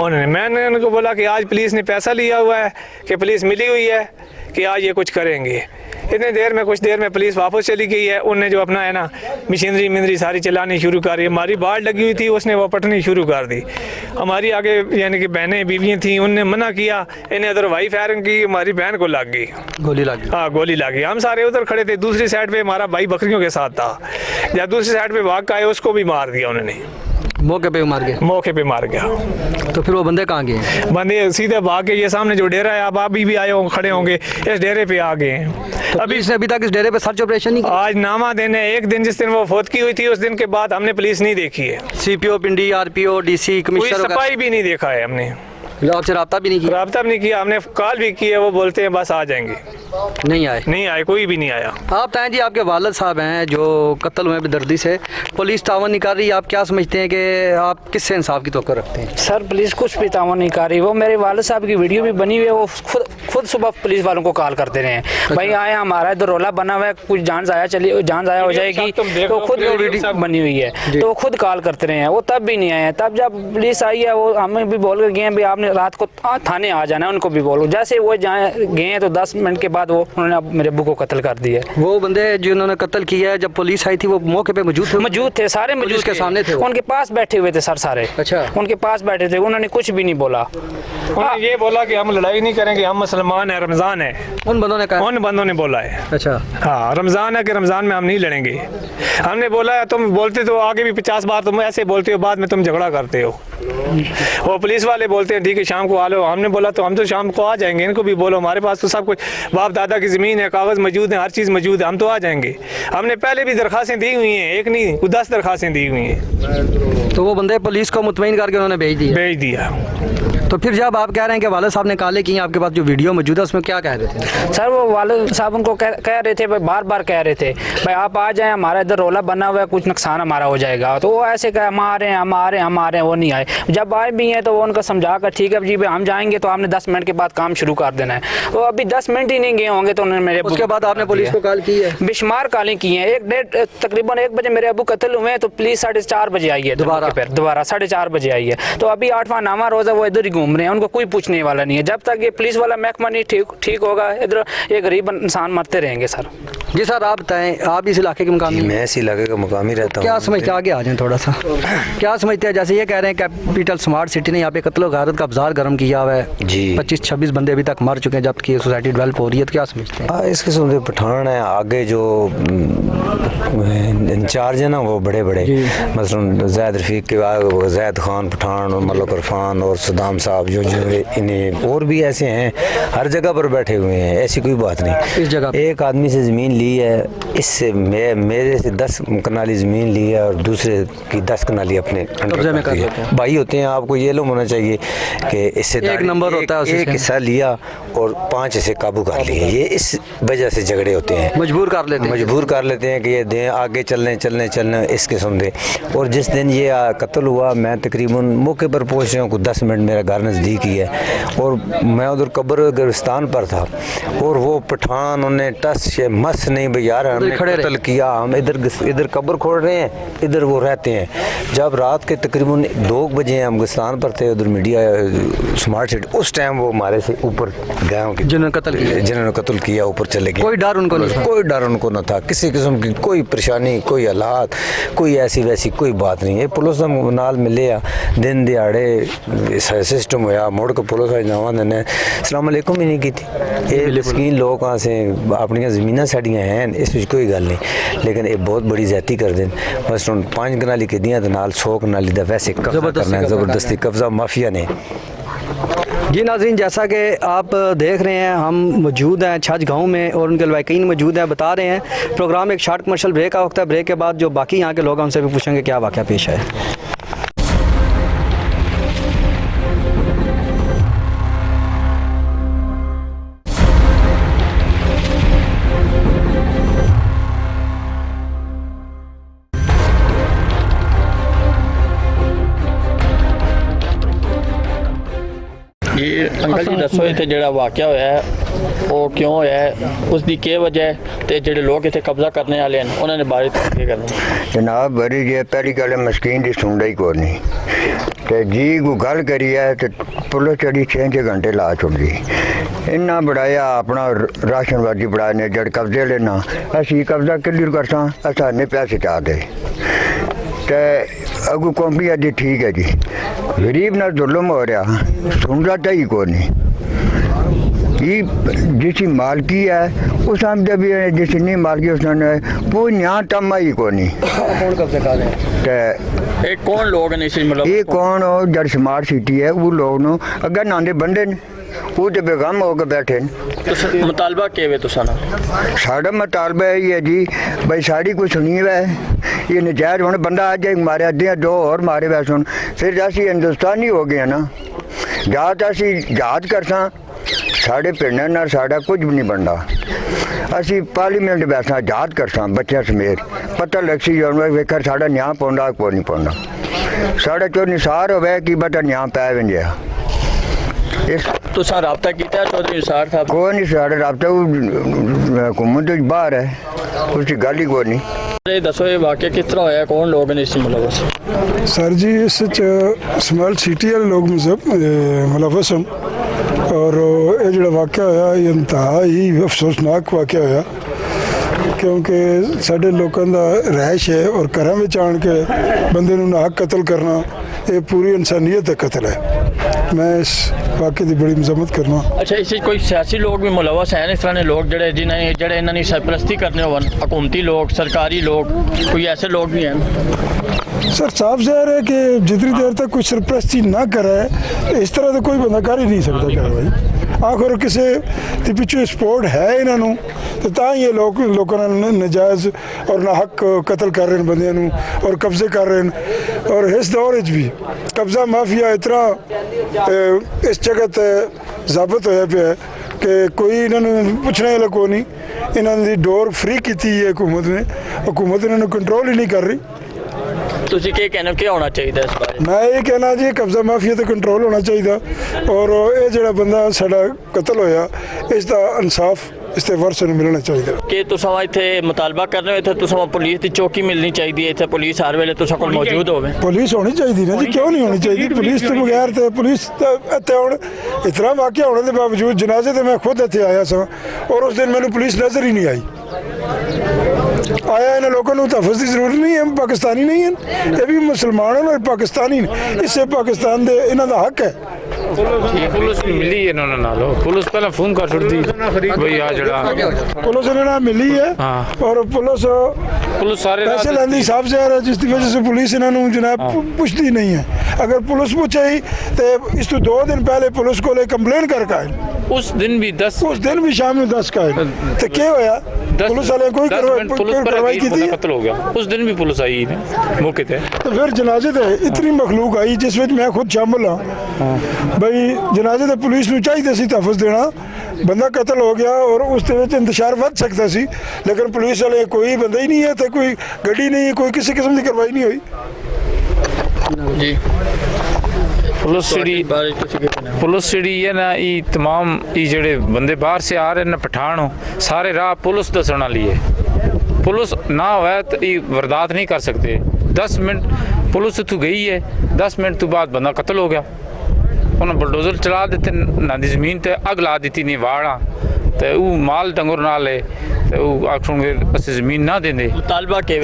मैंने उनको बोला कि आज पुलिस ने पैसा लिया हुआ है, कि पुलिस मिली हुई है कि आज ये कुछ करेंगे। इतने देर में कुछ देर में पुलिस वापस चली गई है। उनने जो अपना है ना मशीनरी सारी चलानी शुरू कर रही है। हमारी बाढ़ लगी हुई थी, उसने वो पटनी शुरू कर दी। हमारी आगे यानी कि बहनें बीवियाँ थी, उनने मना किया, इन्हें उधर वाई फायरिंग की, हमारी बहन को लग गई, गोली लग गई। हाँ, गोली लग गई। हम सारे उधर खड़े थे, दूसरी साइड पे हमारा भाई बकरियों के साथ था। जब दूसरी साइड पे भाग का आए, उसको भी मार दिया उन्होंने, मौके पे मार गया। मौके पे मार गया। तो फिर वो बंदे कहाँ गए? बंदे सीधे भाग के ये सामने जो डेरा है, आप अभी भी आए होंगे, खड़े होंगे, इस डेरे पे आ गए हैं। तो अभी तक इस डेरे पे सर्च ऑपरेशन नहीं किया? आज नामा देने एक दिन, जिस दिन वो फौत की हुई थी, उस दिन के बाद हमने पुलिस नहीं देखी है। CPO पिंडी, RPO, DC, कमिश्नर, सफाई भी नहीं देखा है हमने। आपसे रब्ता भी नहीं किया? रब्ता भी नहीं किया, हमने कॉल भी की है, वो बोलते हैं बस आ जाएंगे। नहीं आए, कोई भी नहीं आया। आप बताएं जी, आपके वालिद साहब हैं जो कत्ल हुए बेदर्दी से, पुलिस तावन नहीं कर रही, आप क्या समझते हैं कि आप किससे इंसाफ की तवक्को रखते हैं? सर पुलिस कुछ भी तावन नहीं कर रही। वो मेरे वालिद साहब की वीडियो भी बनी हुई है, वो खुद सुबह पुलिस वालों को कॉल करते रहे हैं, भाई आए हमारा इधर रोला बना हुआ है, कुछ जान ज़ाया हो जाएगी, तो खुद वीडियो बनी हुई है, तो वो खुद कॉल करते रहे हैं। वो तब भी नहीं आए। तब जब पुलिस आई है, वो हमें भी बोल कर गए हैं भाई आपने रात को थाने आ जाना है, उनको भी बोलो। जैसे वो गए हैं तो 10 मिनट के बाद वो उन्होंने मेरे अब्बू को कत्ल कर दिया। वो बंदे जिन्होंने कत्ल किया है, जब पुलिस आई थी वो मौके पे मौजूद थे, सारे मौजूद के सामने थे, उनके पास बैठे हुए थे सर, सारे। अच्छा। उनके पास बैठे थे, उन्होंने कुछ भी नहीं बोला। उन्होंने ये बोला कि हम लड़ाई नहीं करेंगे, हम मुसलमान हैं, रमज़ान है। उन बंदों ने कहा? उन बंदों ने बोला है। अच्छा। हाँ, रमज़ान है कि रमज़ान में हम नहीं लड़ेंगे। हमने बोला है तुम बोलते तो आगे भी 50 बार तुम ऐसे बोलते हो, बाद में तुम झगड़ा करते हो। वो पुलिस वाले बोलते हैं ठीक है शाम को आ लो। हमने बोला तो हम तो शाम को आ जाएंगे, इनको भी बोलो हमारे पास तो सब कुछ बाप दादा की ज़मीन है, कागज़ मौजूद है, हर चीज़ मौजूद है, हम तो आ जाएंगे। हमने पहले भी दरख्वास्तें दी हुई हैं, एक नहीं 10 दरख्वास्तें दी हुई हैं। तो वो बंदे पुलिस को मुतमईन करके उन्होंने भेज दिया। तो फिर जब आप कह रहे हैं कि वालिद साहब ने काले किए, आपके पास जो वीडियो मौजूद है उसमें क्या कह रहे थे? सर वो वालिद साहब उनको कह रहे थे, बार बार कह रहे थे भाई आप आ जाएं, हमारा इधर रोला बना हुआ है, कुछ नुकसान हमारा हो जाएगा। तो वो ऐसे कह हम आ रहे हैं, वो नहीं आए। जब आए भी हैं तो वो उनको समझा कर ठीक है जी भाई हम जाएंगे, तो आपने 10 मिनट के बाद काम शुरू कर देना है। वो अभी 10 मिनट ही नहीं गए होंगे तो उन्होंने मेरे उसके बाद आपने पुलिस को कॉल की है? बेशुमार कॉलें की हैं। तकरीबन 1 बजे मेरे अबू कत्ल हुए हैं, तो पुलिस 4:30 बजे आई है, दोबारा 4:30 बजे आई है। तो अभी 8वां 9वां रोज़ा वो इधर ही घूम रहे हैं, उनको कोई पूछने वाला नहीं है। जब तक ये पुलिस वाला महकमा नहीं ठीक होगा, इधर ये गरीब इंसान मरते रहेंगे सर। जी सर, आप बताएं, आप इस इलाके के मुकामी हैं? मैं इस इलाके का मुकामी रहता हूँ। क्या समझते हैं, आगे आ जाएं थोड़ा सा, क्या समझते हैं? जैसे ये कह रहे हैं कैपिटल स्मार्ट सिटी ने यहाँ पे कत्ल गारत का बाजार गर्म किया हुआ है जी, 25-26 बंदे अभी तक मर चुके हैं जबकि सोसाइटी डेवलप हो रही है, तो क्या समझते हैं? इस किस्म के पठान है। आगे जो इंचार्ज है ना वो बड़े बड़े, मसलन जैद रफ़ीक के बाद जैद खान पठान और मलक इरफान और सदाम साहब जो इन्हें और भी ऐसे हैं, हर जगह पर बैठे हुए हैं। ऐसी कोई बात नहीं। इस जगह एक आदमी से ज़मीन ली है, इससे मेरे से 10 कनाली ज़मीन ली है और दूसरे की 10 कनाली अपने कब्जे में कर लेते हैं। भाई होते हैं। आपको ये लोग होना चाहिए कि इससे एक नंबर होता है, एक हिस्सा लिया और 5 इसे काबू कर लिए। ये इस वजह से झगड़े होते हैं, मजबूर कर लेते हैं कि ये दें आगे चलने इस किस्म दे। और जिस दिन ये कत्ल हुआ, मैं तकरीबन मौके पर पहुंच रहा हूँ, कुछ 10 मिनट मेरा घर नज़दीक ही है, और मैं उधर कब्र गिरस्तान पर था और वो पठान उन्हें टस से मस नहीं भाई यार हमने कत्ल किया, हम इधर कब्र खोल रहे हैं, इधर वो रहते हैं। जब रात के तकरीबन 2 बजे हम गिरस्तान पर थे, उधर मीडिया स्मार्ट सिटी, उस टाइम वो हमारे से ऊपर गए जिन्होंने कत्ल किया ऊपर चले गए। कोई डर उनको नहीं, कोई डर उनको न था, किसी किस्म की कोई परेशानी, कोई हालात, कोई ऐसी वैसी कोई बात नहीं है। पुलिस नाल मिले आ, दिन दिहाड़े सिस्टम होया, मुड़ के पुलिस नवा दिन अस्सलाम वालेकुम ही नहीं की थी। ये मिस्कीन लोग से अपन जमीन साड़ियाँ हैं, इस कोई गल नहीं, लेकिन ये बहुत बड़ी ज्यादती कर दें। बस हम 5 कनाली कदियाँ 100 कनाली का वैसे कब्जा करना है, ज़बरदस्ती कब्जा माफिया ने। जी नाज़रीन, जैसा कि आप देख रहे हैं, हम मौजूद हैं छाछ गांव में और उनके लवाकिन मौजूद हैं, बता रहे हैं। प्रोग्राम एक शार्ट कमर्शियल ब्रेक का वक्त है, ब्रेक के बाद जो बाकी यहाँ के लोग हैं उनसे भी पूछेंगे क्या वाक़या पेश है। जी अंकल जी दसो इतने जो वाक़या होया है वो क्यों होया है, उसकी क्या वजह है, तो जोड़े लोग इतने कब्जा करने वाले हैं उन्होंने बारे क्या करना? जनाब बड़ी जी पहली गल मस्कीन की सुनता ही कोई नहीं, तो जी को गल करी है तो पुलिस चढ़ी 6 घंटे ला छोड़ी। इन्ना बढ़ाया अपना राशन वादी बढ़ाए ने जड़ कब्जे लेना, असी कब्जा किल्ली करसा असाने पैसे चाह दे तो अगू कौमी अजी ठीक है जी, गरीब ना जुल्म हो रहा सुनता चाहिए को नहीं। ये जिसकी मालकी है उस जब जिसकी नहीं मालकी उसने कोई न्याय तमा ही को नहीं। कौन कब्जा कर रहे हैं, कौन लोग हैं इसी मतलब ये कौन हो जड़ स्मार्ट सिटी है वो लोग नो अगर नांदे बंदे ने वो तो बेगम होकर बैठे तो मुतालबा के वे तो साड़ा मुतालबा ये है जी भाई साड़ी कोई सुनी है ये नजायज होने बंदा आज एक मारे अद्धियाँ 2 और मारे वै सुन फिर असी हिंदुस्तानी हो गए ना जात असी याद करसा साढ़े पिंड ना साड़ा कुछ भी नहीं बनता। असी पार्लीमेंट बैठना याद करसा बच्चों समेत पता लग सी वेखर साड़ा न्याय पौंदा को नहीं पौंदा साढ़े चो निसार हो कि बता न्याय पै वंजिया तो रबता किया चौधरी निसार साहब कोई नहीं साढ़े रबता हुकूमत बाहर है उसकी गल ही कोई नहीं। दसो ये वाक़या किस तरह होया, कौन लोग हैं इस मुलवस? सर जी इस स्मार्ट सिटी वाले लोग मुलवस हैं और ये जो वाक़या होया ये इंतहाई अफसोसनाक वाक़या होया क्योंकि साढ़े लोगों का रहायश है और घर में आन के बंदे नाहक कत्ल करना ये पूरी इंसानियत का कत्ल है। मैं इस वाक़े की बड़ी मजम्मत करना। अच्छा इस कोई सियासी लोग भी मुलवस हैं इस तरह के लोग जड़े जिन्हें जड़े इन्होंने सरपरस्ती करने हो हुकूमती लोग सरकारी लोग कोई ऐसे लोग भी हैं? सर साफ ज़ाहिर है कि जितनी देर तक कोई सरपरस्ती ना करे इस तरह तो कोई बंदा कर ही नहीं सकता कार्रवाई। आखिर किसी के पिछले सपोर्ट है इन्हों तो ये लोग नजायज़ और नाहक कत्ल कर रहे हैं बंदियां और कब्जे कर रहे हैं। और इस दौर भी कब्जा माफिया इतना इस जगह पर ज़ाबत होया पे है कि कोई इन्होंने पूछने वाला को नहीं। इन्होंने डोर फ्री की थी हुकूमत इन्होंने कंट्रोल ही नहीं कर रही। तुसी क्या कहना क्या होना चाहिए इस बारे? मैं ये कहना जी कब्जा माफिया तो कंट्रोल होना चाहिए और ये जो बंदा साड़ा कत्ल होया इसका इंसाफ इससे वर्ष मिलना चाहिए कि तुसा इत्थे मुतालबा कर रहे हो इत्थे तुसा पुलिस की चौकी मिलनी चाहिए इत्थे पुलिस हर वेले तुसा कोल मौजूद होवे? पुलिस होनी चाहिए ना जी, क्यों नहीं होनी चाहिए? पुलिस तो बगैर तो पुलिस इत्थे हुण इतना वाक़या होने के बावजूद जनाजे तो मैं खुद इत्थे आया सा और उस दिन मैंने पुलिस नज़र ही नहीं आई। आया इन्हें लोगों को तहफ़्फ़ुज़ की ज़रूरत नहीं है, हम पाकिस्तानी नहीं हैं, ये भी मुसलमान हैं और पाकिस्तानी ने, इससे पाकिस्तान दे इन्हों का हक है। पुलिस मिली है इन्होंने नालो, पुलिस पहले फोन कर छुड़ती भाई आ जड़ा पुलिस इन्होंने मिली है और पुलिस सारे पैसे लेंदी हिसाब से आ रहा है, जिसकी वजह से पुलिस इन्होंने जनाब पुछती नहीं है। अगर पुलिस पूछे तो इस तो 2 दिन पहले पुलिस को कंप्लेन करके आए, उस दिन भी शाम में 10 का आए तो क्या होया, पुलिस वाले कोई कार्रवाई की थी, कत्ल हो गया। उस दिन भी पुलिस आई मौके पे, तो फिर जनाजे ते इतनी मखलूक आई जिस विच मैं खुद शामिल हाँ भाई, जनाजे ते पुलिस नूं चाहिए सी तहफ़्फ़ुज़ देना, बंदा कत्ल हो गया और उस दे विच इंतशार वध सकता सी, लेकिन पुलिस वाले कोई बंदा ही नहीं है, तो कोई गड्डी नहीं है, कोई किसी किस्म की कार्रवाई नहीं हुई जी। पुलिस जी है ना, ये तमाम ये जड़े बंदे बाहर से आ रहे हैं पठान सारे राह पुलिस दसण वाली है, पुलिस ना हो तो ये वारदात नहीं कर सकते। 10 मिनट पुलिस इतों गई है, 10 मिनट तो बाद बंदा कत्ल हो गया, उन्हें बुलडोजर चला देते ना दी जमीन ते अग ला दी नहीं वाड़ा तो वो माल डंगर ना ले तो आखोगे असं जमीन ना देंगे। तालबा के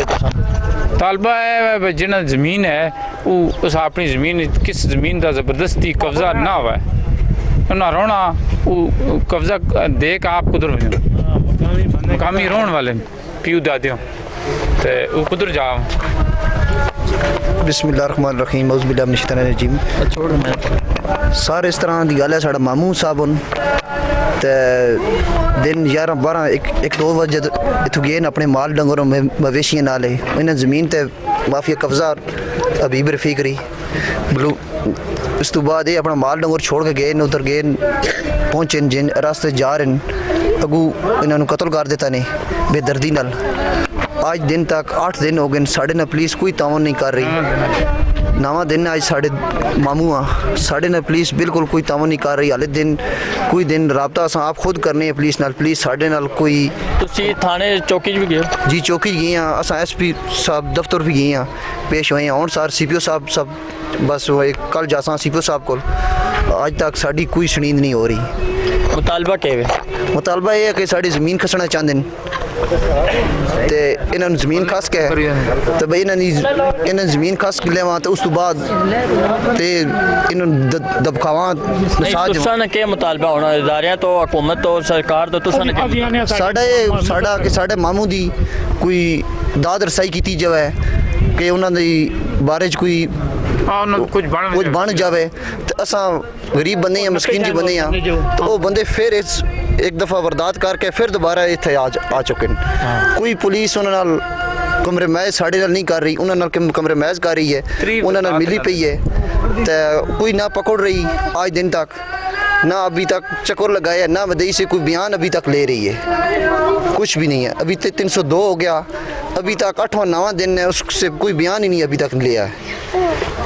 तालबा है जिन्हें जमीन है वो उस अपनी जमीन किस जमीन का जबरदस्ती कब्जा ना हुआ उन्हें रोना वो कब्जा दे के आप कुदर कामी रोन वाले प्यू दादियों तो वो कुदर जाओ। बिस्मिल्लाहिर्रहमानिर्रहीम औज़ुबिल्लाहिमिनश्शैतानिर्रजीम। सारे इस तरह की गल है, साढ़ा मामू साहब हूँ तो दिन 11-12 1-2 बजे इतों गए अपने माल डंगर मवेशियां नाल, इन्हें जमीन ते माफिया कब्जा हबीब रफीक रही बलू। उस तो बाद ये अपना माल डंगर छोड़ के गए, उधर गए पहुँचे जिन रास्ते जा रहे हैं अगू इन्होंने कत्ल कर दिता ने बेदर्दी नाल। आज दिन तक 8 दिन हो गए, साढ़े ना पुलिस कोई तावन नहीं कर रही। नवा दिन आज साढ़े मामू हाँ, साढ़े ना पुलिस बिल्कुल कोई तावन नहीं कर रही। हाले दिन कोई दिन रबता अस आप खुद करने पुलिस नाल, पुलिस साढ़े नाल कोई। तुसी थाने चौकी भी गए? जी चौकी गए हैं, अस SP साहब दफ्तर भी गए हैं, पेश हुए हैं। और सार CPO साहब सब बस वो कल जासा CPO साहब को, आज तक साड़ी कोई सुनींद नहीं हो रही। मुतालबा के मुतालबा ये है कि साड़ी ज़मीन खसना चाहते हैं तो इन्होंने ज़मीन खस के तो भाई इन्होंने ज़मीन खस के लेवा तो उस तो बाद तो इन्होंने दबकावा तुसां के मुतालबा होना इदारे तो हुकूमत तो सरकार तो साढ़ा कि साढ़े मामू दी कोई दाद रसाई की जाए कि उन्होंने बारे कोई कुछ बन जाए तो असा गरीब बंदे हैं, मस्कीन जी बंदे हैं, तो वो बंदे फिर एक दफ़ा वारदात करके फिर दोबारा इतने आ चुके हैं। कोई पुलिस उन्होंने कमरे मैज साढ़े नाल नहीं कर रही, उन्होंने कमरे मैज कर रही है, उन्होंने मिली पई है तो कोई ना पकड़ रही आज दिन तक, ना अभी तक चक्कर लगाया, ना मदई से कोई बयान अभी तक ले रही है, कुछ भी नहीं है। अभी तक 302 हो गया, अभी तक 8वां-9वां दिन है, उससे कोई बयान ही नहीं अभी तक लिया है,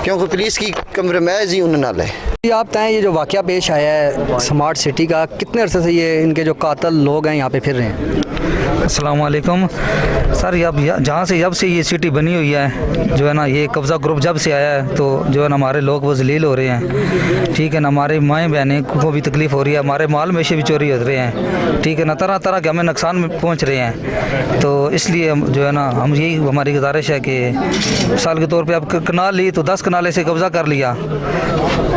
क्योंकि पुलिस की कमरे मैज ही उन्हें नाल है। आप बताएं ये जो वाक़या पेश आया है स्मार्ट सिटी का, कितने अरसे से ये इनके जो कातल लोग हैं यहाँ पे फिर रहे हैं? अस्सलाम वालेकुम सर, जहाँ से जब से ये सिटी बनी हुई है जो है ना, ये कब्ज़ा ग्रुप जब से आया है तो जो है ना हमारे लोग वो जलील हो रहे हैं, ठीक है ना, हमारे माएँ बहनें को भी तकलीफ़ हो रही है, हमारे माल में से भी चोरी हो रहे हैं, ठीक है ना, तरह तरह के हमें नुकसान में पहुँच रहे हैं। तो इसलिए जो है ना हम यही हमारी गुजारिश है कि मिसाल के तौर पर अब कनाल ली तो 10 कनाल ऐसे कब्ज़ा कर लिया,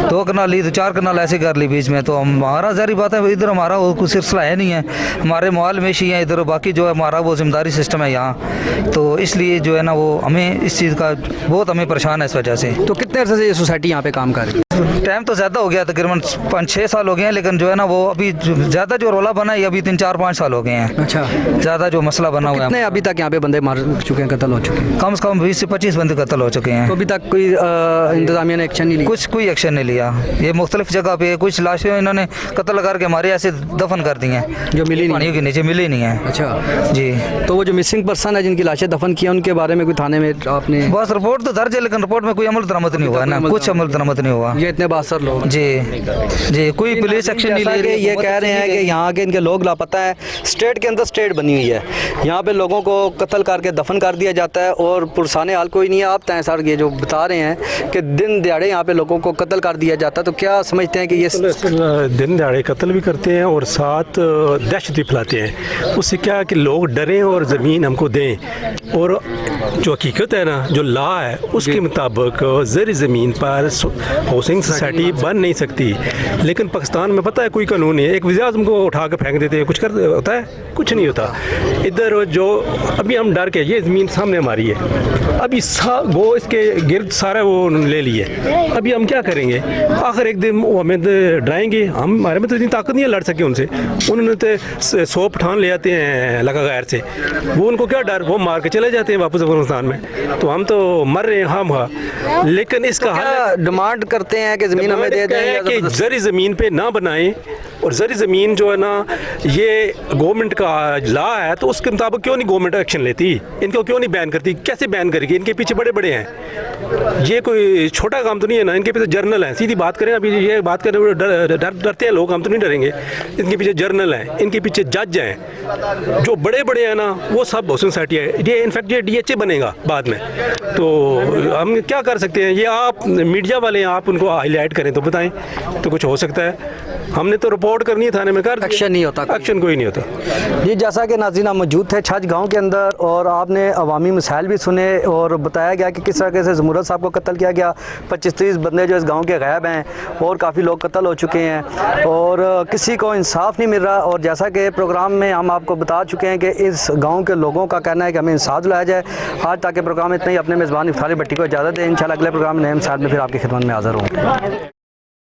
2 कनाल ली तो 4 कनाल ऐसे कर ली बीच में, तो हमारा ज़ाहिर बात है इधर हमारा वो कुछ सिलसिला है नहीं है, हमारे माल में ही है इधर, बाकी जो है हमारा वो जिम्मेदारी सिस्टम है यहाँ, तो इसलिए जो है ना वो हमें इस चीज़ का बहुत हमें परेशान है इस वजह से। तो कितने अरसे से ये सोसाइटी यहाँ पे काम कर रही है? टाइम तो ज़्यादा हो गया, तकरीबन 5-6 साल हो गए हैं, लेकिन जो है ना वो अभी ज़्यादा जो रोला बना है अभी 3-4-5 साल हो गए हैं। अच्छा, ज़्यादा जो मसला बना हुआ है। कितने अभी तक यहाँ पे बंदे मार चुके हैं, कत्ल हो चुके हैं? कम से कम 20 से 25 बंदे कत्ल हो चुके हैं। तो अभी तक कोई इंतजामिया ने एक्शन नहीं लिया? कोई एक्शन नहीं लिया। ये मुख्तलिफ जगह पे कुछ लाशें इन्होंने कत्ल करके हमारे ऐसे दफन कर दी हैं जो मिली नहीं के नीचे मिली नहीं है। अच्छा जी, तो वो जो मिसिंग पर्सन है जिनकी लाशें दफन किया उनके बारे में कोई थाने में आपने? बस रिपोर्ट तो दर्ज है, लेकिन रिपोर्ट में कोई अमल दरामद नहीं हुआ है ना, कुछ अमल दरामद नहीं हुआ। ये इतने बासर लोग जी जी, कोई पुलिस एक्शन नहीं ले रही। ये कह रहे हैं कि यहाँ के इनके लोग लापता हैं। स्टेट के अंदर स्टेट बनी हुई है, यहाँ पे लोगों को कत्ल करके दफन कर दिया जाता है और पुरसाने हाल कोई नहीं है। आप तय सर ये जो बता रहे हैं कि दिन दिहाड़े यहाँ पे लोगों को कत्ल कर दिया जाता है, तो क्या समझते हैं कि ये दिन दिहाड़े कत्ल भी करते हैं और साथ दहशत भी फैलाते हैं। उससे क्या है कि लोग डरें और ज़मीन हमको दें। और जो हकीकत है ना, जो लॉ है उसके मुताबिक ज़र ज़मीन पर हाउसिंग सोसाइटी बन नहीं सकती। लेकिन पाकिस्तान में पता है कोई कानून है, एक वज़ीर आज़म को उठा के फेंक देते हैं, कुछ कर होता है? कुछ नहीं होता। इधर जो अभी हम डर के, ये ज़मीन सामने हमारी है, अभी वो इसके गिर्द सारा वो ले लिए, अभी हम क्या करेंगे? आखिर एक दिन वो हमें डराएंगे, हमारे में तो इतनी ताकत नहीं है लड़ सके उनसे। उन्होंने तो 100 पठान ले आते हैं लगा गैर से, वो उनको क्या डर, वो मार के चले जाते हैं वापस अफगानिस्तान में। तो हम तो मर रहे हैं हम। लेकिन इसका हल डिमांड करते हैं कि ज़मीन हमें दे दें, कि ज़री ज़मीन पे ना बनाएं। और ज़री ज़मीन जो है ना, ये गवर्नमेंट का लॉ है, तो उसके मुताबिक क्यों नहीं गवर्नमेंट एक्शन लेती? इनको क्यों नहीं बैन करती? कैसे बैन करेगी? इनके पीछे बड़े बड़े हैं, ये कोई छोटा काम तो नहीं है ना। इनके पीछे जर्नल हैं, सीधी बात करें, अभी ये बात करें डरते हैं लोग, हम तो नहीं डरेंगे। इनके पीछे जर्नल हैं, इनके पीछे जज हैं, जो बड़े बड़े हैं ना, वो सब हाउसिंग सोसाइटी है। ये इनफैक्ट ये DHA बनेगा बाद में। तो हम क्या कर सकते हैं? ये आप मीडिया वाले हैं, आप उनको हाईलाइट करें तो बताएं, तो कुछ हो सकता है। हमने तो रिपोर्ट करनी है थाने में, कर एक्शन नहीं होता, एक्शन कोई नहीं होता जी। जैसा कि नाज़रीन आप मौजूद थे छछ गांव के अंदर और आपने अवामी मसाइल भी सुने और बताया गया कि किस तरह से ज़मूरत साहब को कत्ल किया गया। 25-30 बंदे जो इस गांव के गायब हैं और काफ़ी लोग कत्ल हो चुके हैं और किसी को इंसाफ नहीं मिल रहा। और जैसा कि प्रोग्राम में हम आपको बता चुके हैं कि इस गाँव के लोगों का कहना है कि हमें इंसाफ दिलाया जाए। आज ताकि प्रोग्राम इतना ही, अपने मेज़बान इफ्तारी भट्टी को इजाज़त दें। इंशाल्लाह अगले प्रोग्राम में नए मिसाल में फिर आपकी खिदमत में हाज़िर होंगे।